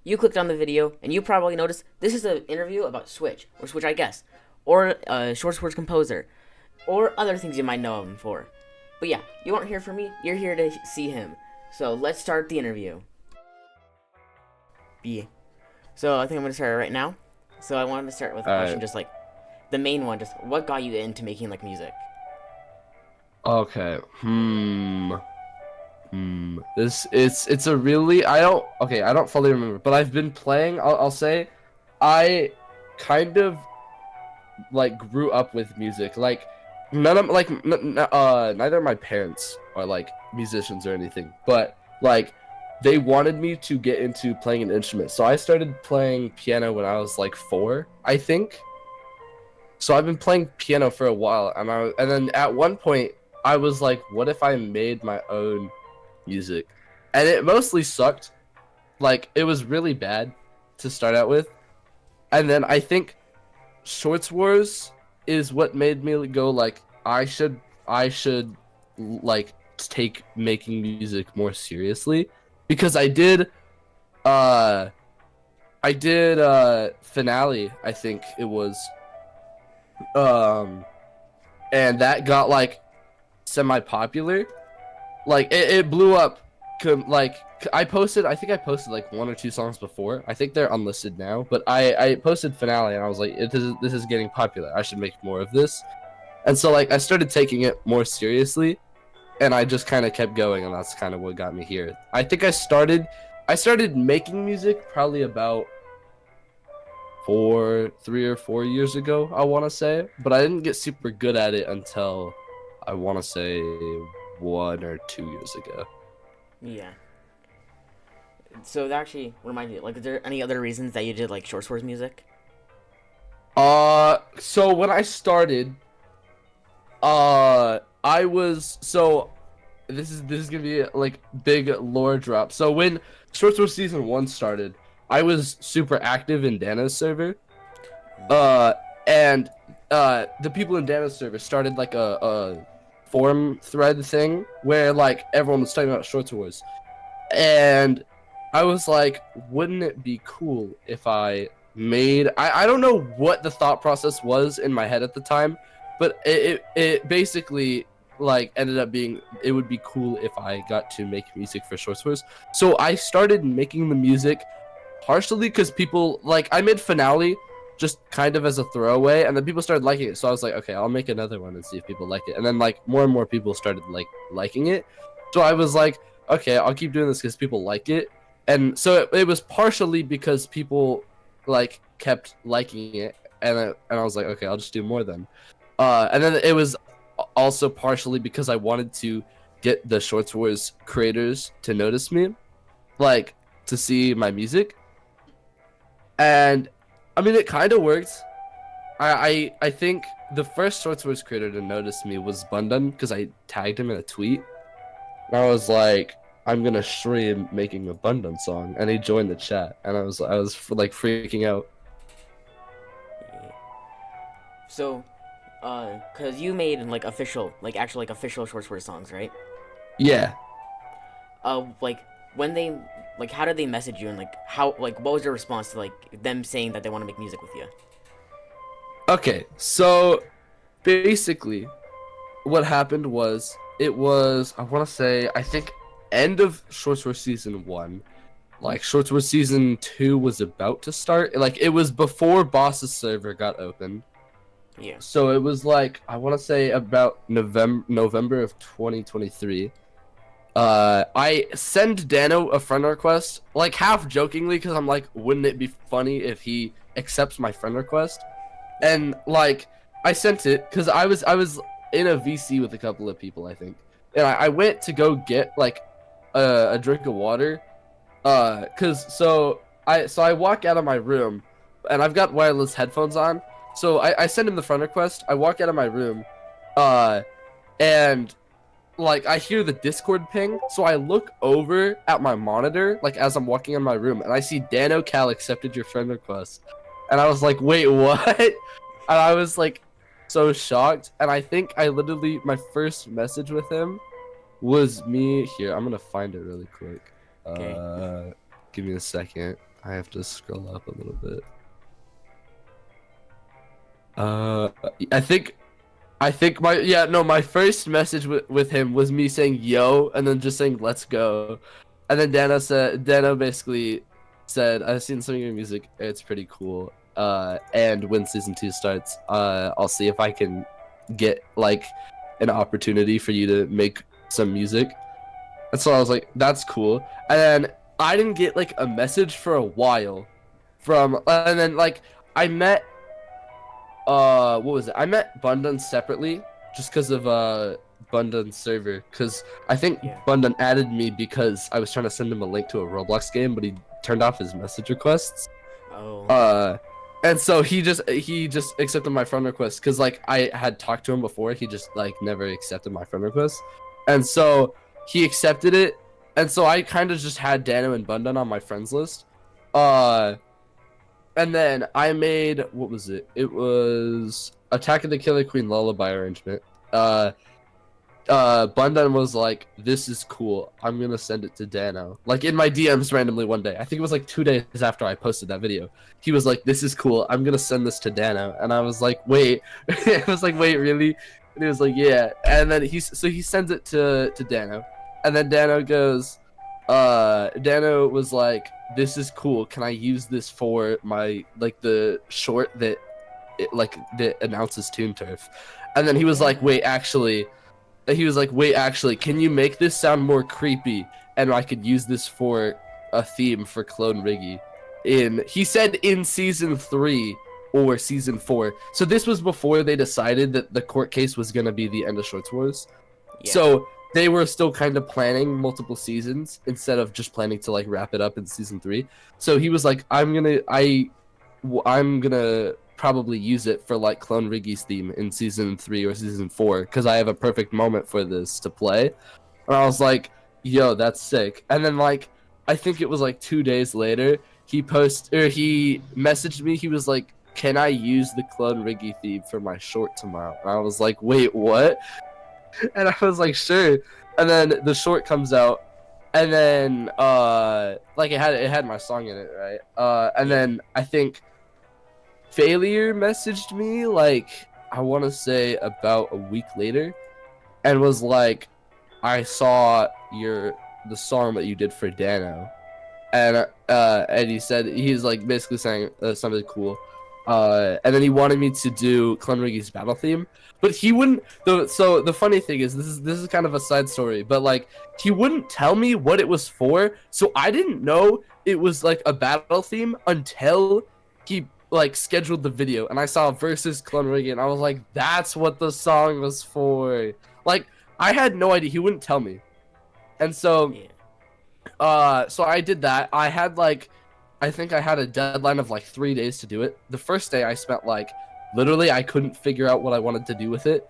You clicked on the video, and you probably noticed this is an interview about Switch, or SwitchIGuess, or Short Words Composer, or other things you might know of him for. But yeah, you aren't here for me, you're here to see him. So let's start the interview. Yeah. So I think I'm going to start right now. So I wanted to start with a question, Alright. just like the main one, just what got you into making like music? Okay. This it's a really I don't fully remember, but I've been playing. I'll say, I kind of like grew up with music. Like none of like neither of my parents are like musicians or anything, but like they wanted me to get into playing an instrument. So I started playing piano when I was like 4, I think. So I've been playing piano for a while, and then at one point I was like, what if I made my own music? And it mostly sucked. Like it was really bad to start out with. And then I think Shorts Wars is what made me go like I should like take making music more seriously, because uh I did finale, I think it was, um and that got like semi-popular. Like it blew up. Like I think I posted like 1 or 2 songs before. I think they're unlisted now, but I posted finale and I was like, this is getting popular, I should make more of this. And so like I started taking it more seriously, and I just kind of kept going, and that's kind of what got me here. I think I started making music probably about 3 or 4 years ago, I want to say, but I didn't get super good at it until, I want to say, 1 or 2 years ago. Yeah. So that actually reminds me, like, is there any other reasons that you did like Short Swords music? So when I started, I was so this is gonna be like big lore drop. So when Short Sword Season 1 started, I was super active in Dana's server. Uh, and the people in Dana's server started like a forum thread thing where like everyone was talking about Short Wars, and I was like, wouldn't it be cool if I don't know what the thought process was in my head at the time, but it basically like ended up being, it would be cool if I got to make music for Short Wars. So I started making the music partially because people, like, I made finale just kind of as a throwaway, and then people started liking it, so I was like, okay, I'll make another one and see if people like it. And then like more and more people started like liking it, so I was like, okay, I'll keep doing this because people like it. And so it was partially because people like kept liking it, and I was like, okay, I'll just do more then. And then it was also partially because I wanted to get the Shorts Wars creators to notice me, like to see my music. And I mean, it kind of worked. I think the first Shorts Wars creator to notice me was Bundan, because I tagged him in a tweet. And I was like, I'm gonna stream making a Bundan song, and he joined the chat, and I was like freaking out. Yeah. So, cause you made like official, like actual, like official Short Swords songs, right? Yeah. Like when they, like, how did they message you, and like how, like, what was your response to like them saying that they want to make music with you? Okay. So basically, what happened was, it was, I want to say, I think end of Short Wars Season 1. Like Short Wars Season 2 was about to start. Like it was before Boss's server got open. Yeah. So it was like, I want to say about November of 2023. I send Dano a friend request, like half jokingly, because I'm like, wouldn't it be funny if he accepts my friend request? And like, I sent it because I was in a VC with a couple of people, I think, and I went to go get like a drink of water, cause so I walk out of my room, and I've got wireless headphones on, so I send him the friend request. I walk out of my room, uh, and like I hear the Discord ping, so I look over at my monitor like as I'm walking in my room, and I see Dano Cal accepted your friend request, and I was like, wait, what? And I was like so shocked, and I think I literally, my first message with him was me here. I'm gonna find it really quick. Okay. Give me a second. I have to scroll up a little bit. Uh, I think my first message with him was me saying yo and then just saying let's go, and then Dano basically said I've seen some of your music, it's pretty cool. And when season 2 starts, I'll see if I can get like an opportunity for you to make some music. And so I was like, that's cool. And then I didn't get like a message for a while from, and then like I met what was it? I met Bundan separately just because of Bundan's server, because I think Yeah. Bundan added me because I was trying to send him a link to a Roblox game, but he turned off his message requests. Oh. And so he just accepted my friend request because like I had talked to him before, he just like never accepted my friend request, and so he accepted it, and so I kind of just had Dano and Bundan on my friends list. And then I made, what was it? It was Attack of the Killer Queen Lullaby arrangement. Bundan was like, this is cool, I'm gonna send it to Dano. Like in my DMs randomly one day. I think it was like 2 days after I posted that video. He was like, this is cool, I'm gonna send this to Dano. And I was like, wait. I was like, wait, really? And he was like, yeah. And then he sends it to Dano. And then Dano goes, Dano was like, this is cool, can I use this for my, like, the short that that announces Toon Turf? And then he was like, wait, actually, can you make this sound more creepy, and I could use this for a theme for Clone Riggy he said in season 3 or season 4. So this was before they decided that the court case was going to be the end of Shorts Wars. Yeah. So they were still kind of planning multiple seasons instead of just planning to like wrap it up in season 3. So he was like, I'm gonna probably use it for like Clone Riggy's theme in season 3 or season 4 because I have a perfect moment for this to play. And I was like, yo, that's sick. And then like I think it was like 2 days later, he messaged me. He was like, can I use the Clone Riggy theme for my short tomorrow? And I was like, wait, what? And I was like, sure. And then the short comes out, and then like it had my song in it, right? And then I think Failure messaged me like, I want to say about a week later, and was like, I saw the song that you did for Dano, and he said, he's like basically saying something cool, and then he wanted me to do Clone Riggy's battle theme, but he wouldn't. So the funny thing is, this is kind of a side story, but like he wouldn't tell me what it was for, so I didn't know it was like a battle theme until he like scheduled the video, and I saw versus Clone Riggy, and I was like, that's what the song was for. Like I had no idea. He wouldn't tell me, and so so I did that. I think I had a deadline of like 3 days to do it. The first day I spent like, literally I couldn't figure out what I wanted to do with it.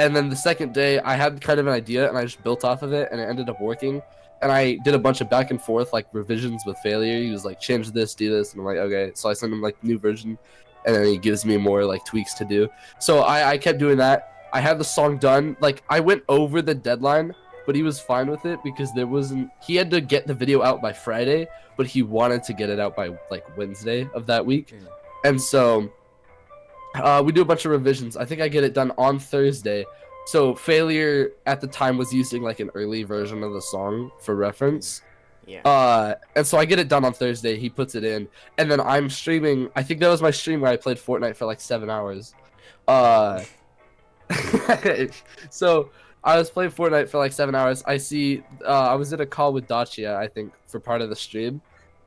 And then the second day I had kind of an idea and I just built off of it and it ended up working. And I did a bunch of back and forth like revisions with Failure. He was like, change this, do this. And I'm like, okay. So I sent him like new version and then he gives me more like tweaks to do. So I kept doing that. I had the song done. Like I went over the deadline, but he was fine with it because he had to get the video out by Friday, but he wanted to get it out by like Wednesday of that week. And so we do a bunch of revisions. I think I get it done on Thursday. So Failure at the time was using like an early version of the song for reference. And so I get it done on Thursday. He puts it in, and then I'm streaming. I think that was my stream where I played Fortnite for like 7 hours. So I was playing Fortnite for like 7 hours. I was in a call with Dacia, I think, for part of the stream.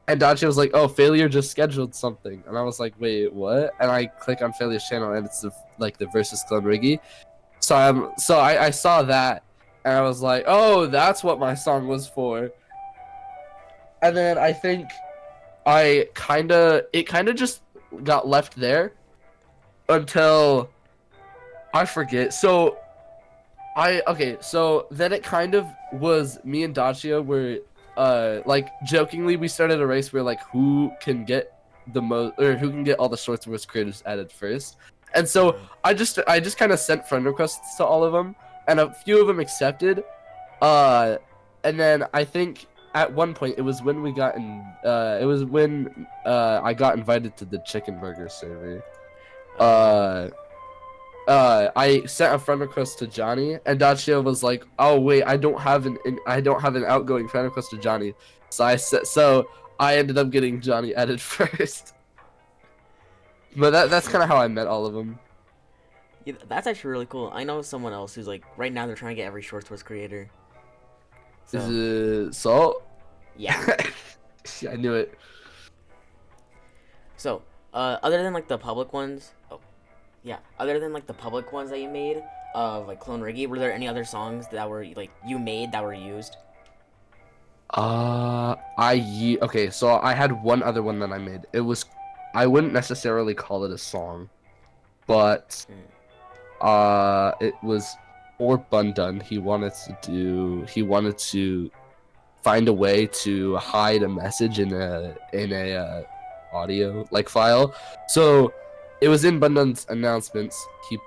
And Dacia was like, oh, Failure just scheduled something. And I was like, wait, what? And I click on Failure's channel, and it's the versus Clone Riggy. So I saw that, and I was like, oh, that's what my song was for. And then I think it kind of just got left there until I forget. So then it kind of was me and Dacia were like jokingly we started a race where like who can get the most or who can get all the Shorts Wars creators added first. And so I just kind of sent friend requests to all of them, and a few of them accepted. And then I think at one point, it was when we got in. It was when I got invited to the chicken burger server. I sent a friend request to Johnny, and Dacia was like, "Oh wait, I don't have an outgoing friend request to Johnny." So I ended up getting Johnny added first. But that's kind of how I met all of them. Yeah, that's actually really cool. I know someone else who's like right now they're trying to get every short source creator. So, Is it Salt? yeah. Yeah, I knew it. So, other than like the public ones, other than like the public ones that you made of like Clone Riggy, were there any other songs that were like you made that were used? Okay, so I had one other one that I made. I wouldn't necessarily call it a song, but it was for Bundun. He wanted to find a way to hide a message in a audio like file. So it was in Bundun's announcements. He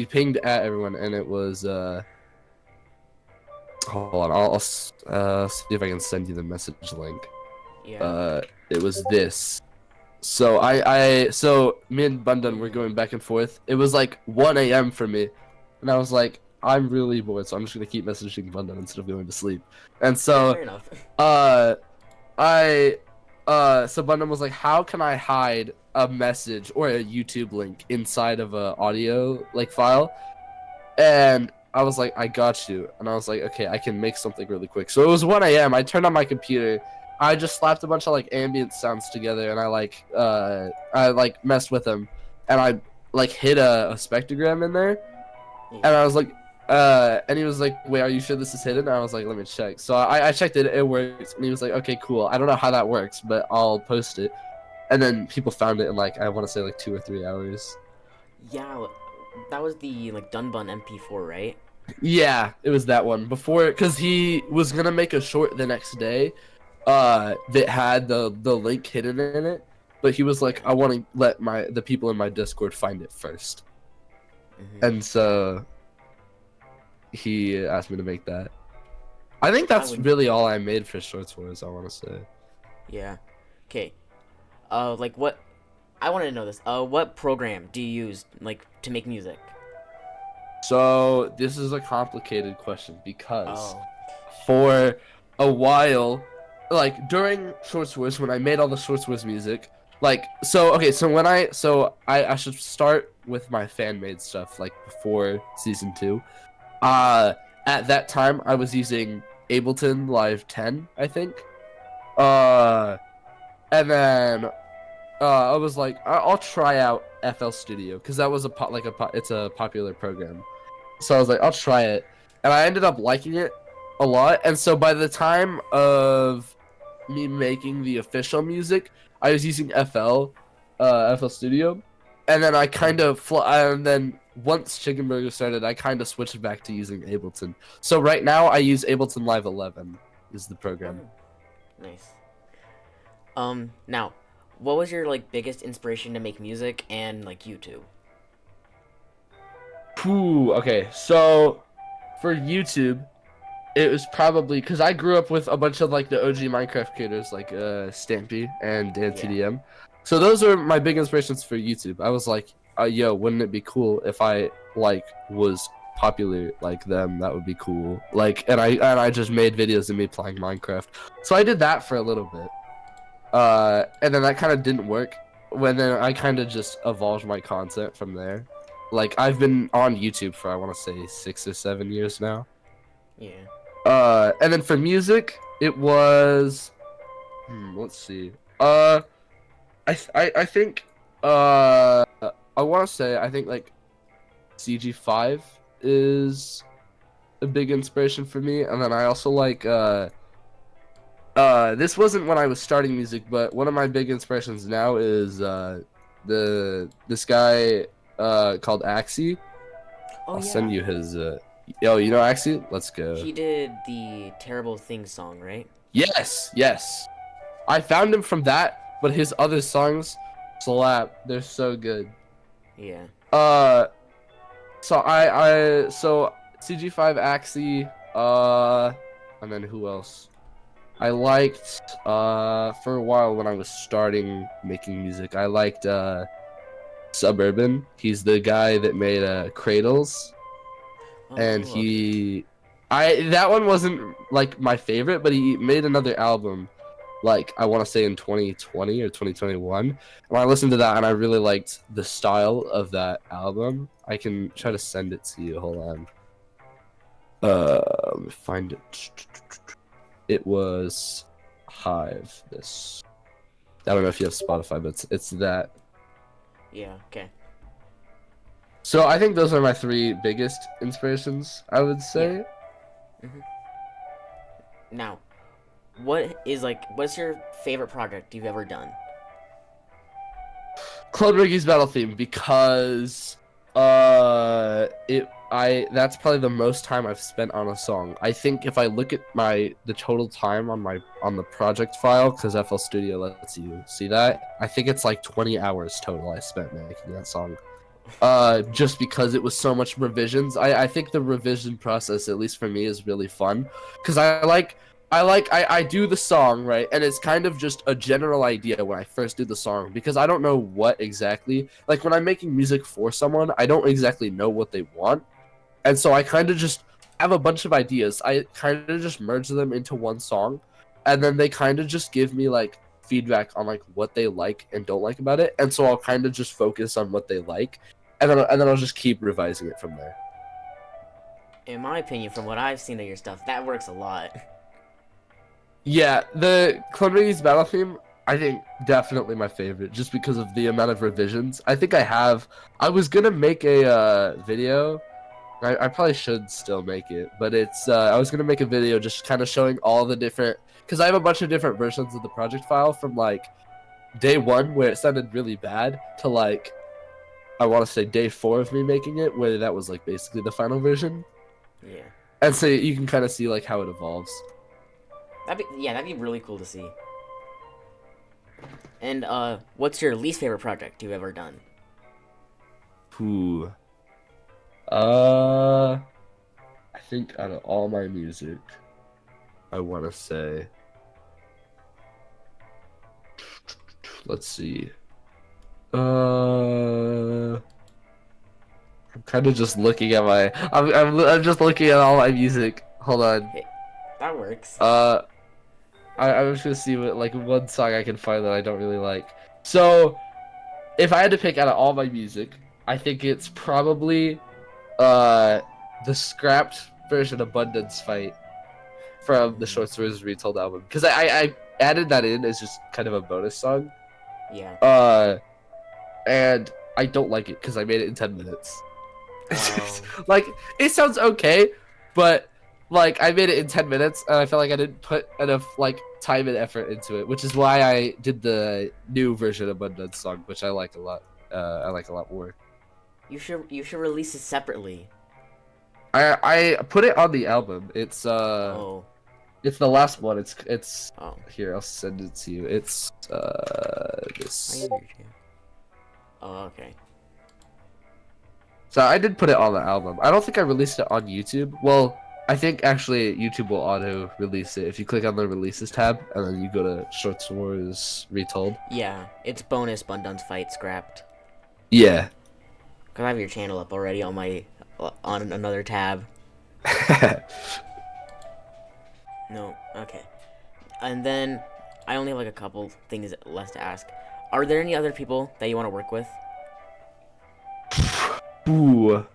pinged at everyone, and it was hold on, I'll see if I can send you the message link. Yeah. It was this. So so me and Bundun were going back and forth. It was like 1 a.m. for me, and I was like, I'm really bored, so I'm just gonna keep messaging Bundun instead of going to sleep. And so, Fair enough. so Bundun was like, how can I hide a message or a YouTube link inside of a audio like file? And I was like, I got you. And I was like, okay, I can make something really quick. So it was 1 a.m. I turned on my computer. I just slapped a bunch of like ambient sounds together, and I messed with them, and I like hid a spectrogram in there, and I was like, and he was like, wait, are you sure this is hidden? And I was like, let me check. So I checked it, it worked, and he was like, okay, cool. I don't know how that works, but I'll post it. And then people found it in like, I want to say like 2 or 3 hours. Yeah, that was the like Dunbun MP4, right? Yeah, it was that one before, because he was gonna make a short the next day that had the link hidden in it, but he was like, I want to let the people in my Discord find it first. And so he asked me to make that. I think that's really all I made for Short Wars, I want to say. Yeah. Okay. Like what? I wanted to know this. What program do you use like to make music? So this is a complicated question because for a while, like during Short Wars, when I made all the Short Wars music, like I should start with my fan made stuff like before season 2. At that time I was using Ableton Live 10, I think. And then I was like, I'll try out FL Studio because that was it's a popular program. So I was like, I'll try it, and I ended up liking it a lot. And so by the time of me making the official music, I was using FL Studio, and then and then once Chicken Burger started, I kind of switched back to using Ableton. So right now I use Ableton Live 11 is the program. Nice. Now, what was your like biggest inspiration to make music and like YouTube? Okay, so for YouTube, it was probably because I grew up with a bunch of like the OG Minecraft creators like Stampy and DanTDM. So those are my big inspirations for YouTube. I was like, yo, wouldn't it be cool if I like was popular like them? That would be cool. Like, and I just made videos of me playing Minecraft. So I did that for a little bit. And then that kind of didn't work. Then I kind of just evolved my content from there. Like, I've been on YouTube for, I want to say, 6 or 7 years now. Yeah. And then for music, it was, let's see. I think, I want to say, I think, like, CG5 is a big inspiration for me. And then I also like, this wasn't when I was starting music, but one of my big inspirations now is, this guy, called Axie. I'll send you his, yo, you know Axie? Let's go. He did the Terrible Things song, right? Yes. I found him from that, but his other songs slap. They're so good. Yeah. So so CG5 Axie, and then who else? I liked for a while when I was starting making music. I liked Suburban. He's the guy that made Cradles, and Oh, okay. that one wasn't like my favorite, but he made another album, like I want to say in 2020 or 2021. And I listened to that, and I really liked the style of that album. I can try to send it to you. Hold on. Let me find it. It was Hive. This. I don't know if you have Spotify, but it's that. Yeah. Okay. So I think those are my three biggest inspirations, I would Yeah. say. Now, what's your favorite project you've ever done? Clone Ricky's battle theme, because that's probably the most time I've spent on a song. I think if I look at the total time on the project file, because FL Studio lets you see that, I think it's like 20 hours total I spent making that song. Just because it was so much revisions. I think the revision process, at least for me, is really fun, because I do the song, right, and it's kind of just a general idea when I first do the song, because I don't know what exactly, like when I'm making music for someone, I don't exactly know what they want, and so I kind of just have a bunch of ideas. I kind of just merge them into one song, and then they kind of just give me like feedback on like what they like and don't like about it, and so I'll kind of just focus on what they like, and then I'll just keep revising it from there. In my opinion, from what I've seen of your stuff, that works a lot. Yeah, the Clone Ricky's battle theme, I think definitely my favorite, just because of the amount of revisions. I was gonna make a video. I probably should still make it, but I was gonna make a video just kind of showing all the different, because I have a bunch of different versions of the project file, from like day one where it sounded really bad to like I want to say day 4 of me making it, where that was like basically the final version, Yeah. and so you can kind of see like how it evolves. That'd be really cool to see. And what's your least favorite project you've ever done? Who? I think out of all my music, I want to say, let's see. I'm kind of just looking at I'm just looking at all my music. Hold on. Hey, that works. I was gonna see what like one song I can find that I don't really like. So, if I had to pick out of all my music, I think it's probably the scrapped version of Abundance Fight from the Short Swords Retold album, because I added that in as just kind of a bonus song. Yeah. And I don't like it because I made it in 10 minutes. Wow. Like, it sounds okay, but like I made it in 10 minutes, and I felt like I didn't put enough like time and effort into it, which is why I did the new version of Abundance song, which I like a lot. I like a lot more. You should release it separately. I put it on the album. It's Oh. it's the last one. It's Oh. here. I'll send it to you. It's this. Oh, okay. So I did put it on the album. I don't think I released it on YouTube. Well, I think actually YouTube will auto release it if you click on the releases tab and then you go to Short Swords Retold. Yeah, it's bonus Bundun's fight scrapped. Yeah. Cause I have your channel up already on another tab. No, okay. And then I only have like a couple things left to ask. Are there any other people that you want to work with? Ooh,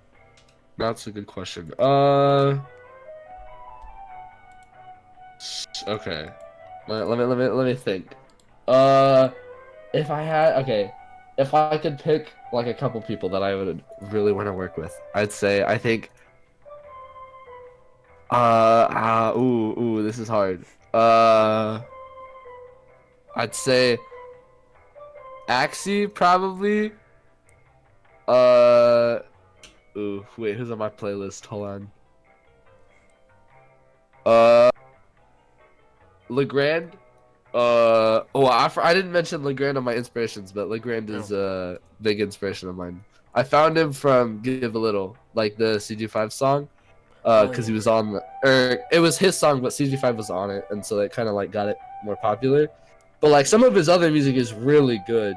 that's a good question. Okay. Let me think. If I had, okay, if I could pick like a couple people that I would really want to work with, I'd say I think. This is hard. I'd say Axie probably. Wait, who's on my playlist? Hold on. Legrand. I didn't mention Legrand on my inspirations, but Legrand is a big inspiration of mine. I found him from Give a Little, like the CG5 song. Oh because he yeah. was on or it was his song, but CG5 was on it, and so it kind of like got it more popular. But like some of his other music is really good.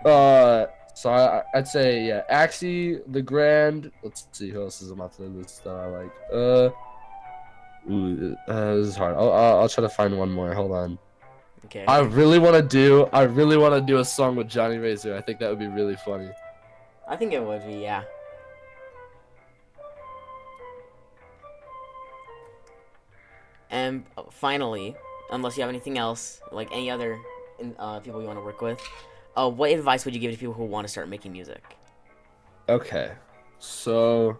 So I'd say yeah, Axie, The Grand. Let's see who else is on my playlist that I like. This is hard. I'll try to find one more. Hold on. Okay. I really want to do a song with Johnny Razor. I think that would be really funny. I think it would be, yeah. And finally, unless you have anything else, like any other people you want to work with, what advice would you give to people who want to start making music? Okay, so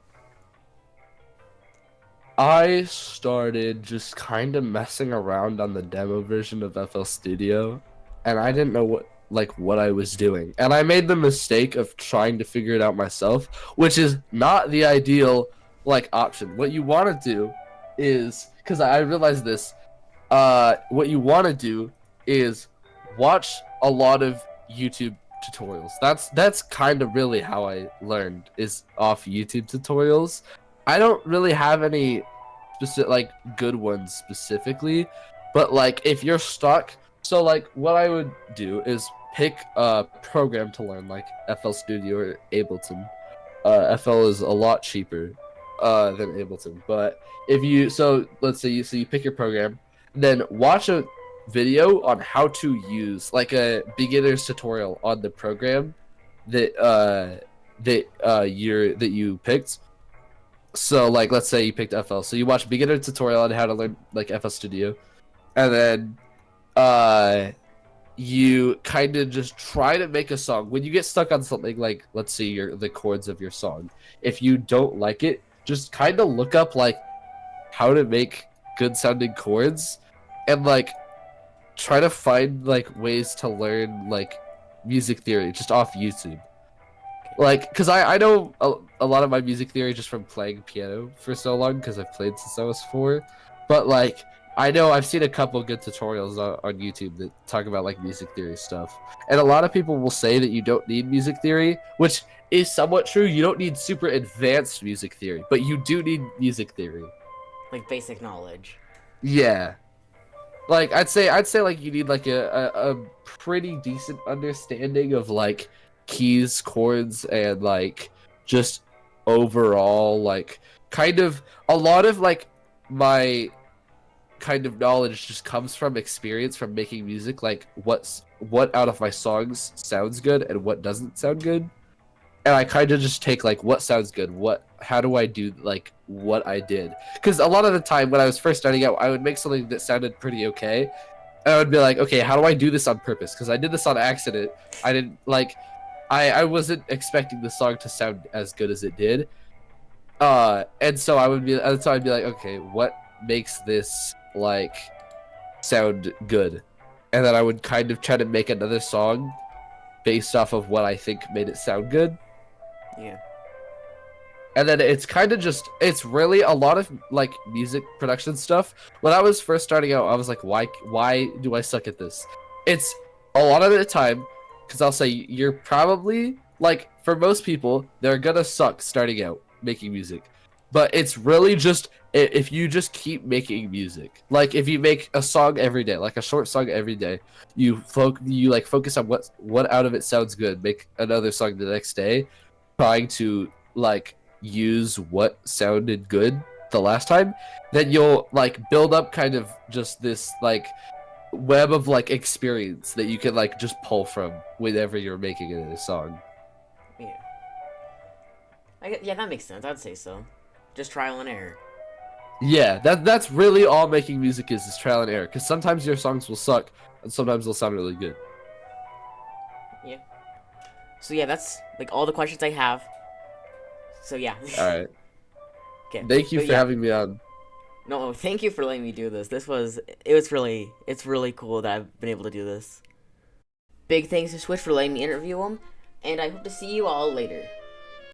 I started just kind of messing around on the demo version of FL Studio, and I didn't know what I was doing. And I made the mistake of trying to figure it out myself, which is not the ideal like option. What you want to do is, because I realized this, what you want to do is watch a lot of YouTube tutorials. That's kind of really how I learned, is off YouTube tutorials. I don't really have any specific like good ones specifically, but like if you're stuck, so like what I would do is pick a program to learn, like FL Studio or Ableton. FL is a lot cheaper than Ableton, but if you let's say you pick your program, then watch a video on how to use like a beginner's tutorial on the program that you picked. So like let's say you picked FL, so you watch beginner tutorial on how to learn like FL Studio, and then you kind of just try to make a song. When you get stuck on something, like let's say the chords of your song, if you don't like it, just kind of look up like how to make good sounding chords, and like try to find like ways to learn like music theory just off YouTube. Like, because I know a lot of my music theory just from playing piano for so long, because I've played since I was 4. But like, I know I've seen a couple good tutorials on YouTube that talk about like music theory stuff. And a lot of people will say that you don't need music theory, which is somewhat true. You don't need super advanced music theory, but you do need music theory. Like basic knowledge. Yeah. Like I'd say like you need like a pretty decent understanding of like keys, chords, and like just overall like kind of a lot of like my kind of knowledge just comes from experience from making music, like what out of my songs sounds good and what doesn't sound good. And I kind of just take like what sounds good, how do I do like what I did, because a lot of the time when I was first starting out, I would make something that sounded pretty okay, and I would be like, okay, how do I do this on purpose, because I did this on accident. I didn't like I wasn't expecting the song to sound as good as it did. And so I'd be like, okay, what makes this like sound good? And then I would kind of try to make another song based off of what I think made it sound good. Yeah. And then it's kind of just, it's really a lot of like music production stuff. When I was first starting out, I was like, why do I suck at this? It's a lot of the time, because I'll say you're probably, like, for most people, they're gonna suck starting out making music. But it's really just, if you just keep making music, like if you make a song every day, like a short song every day, you like focus on what out of it sounds good, make another song the next day, trying to like use what sounded good the last time, then you'll like build up kind of just this like web of like experience that you can like just pull from whenever you're making a song. Yeah. Yeah, that makes sense. I'd say so. Just trial and error. Yeah, that's really all making music is trial and error, because sometimes your songs will suck and sometimes they'll sound really good. Yeah. So yeah, that's like all the questions I have. So yeah. All right. Okay. Thank you But for yeah. having me on. No, thank you for letting me do this. It's really cool that I've been able to do this. Big thanks to Switch for letting me interview him, and I hope to see you all later.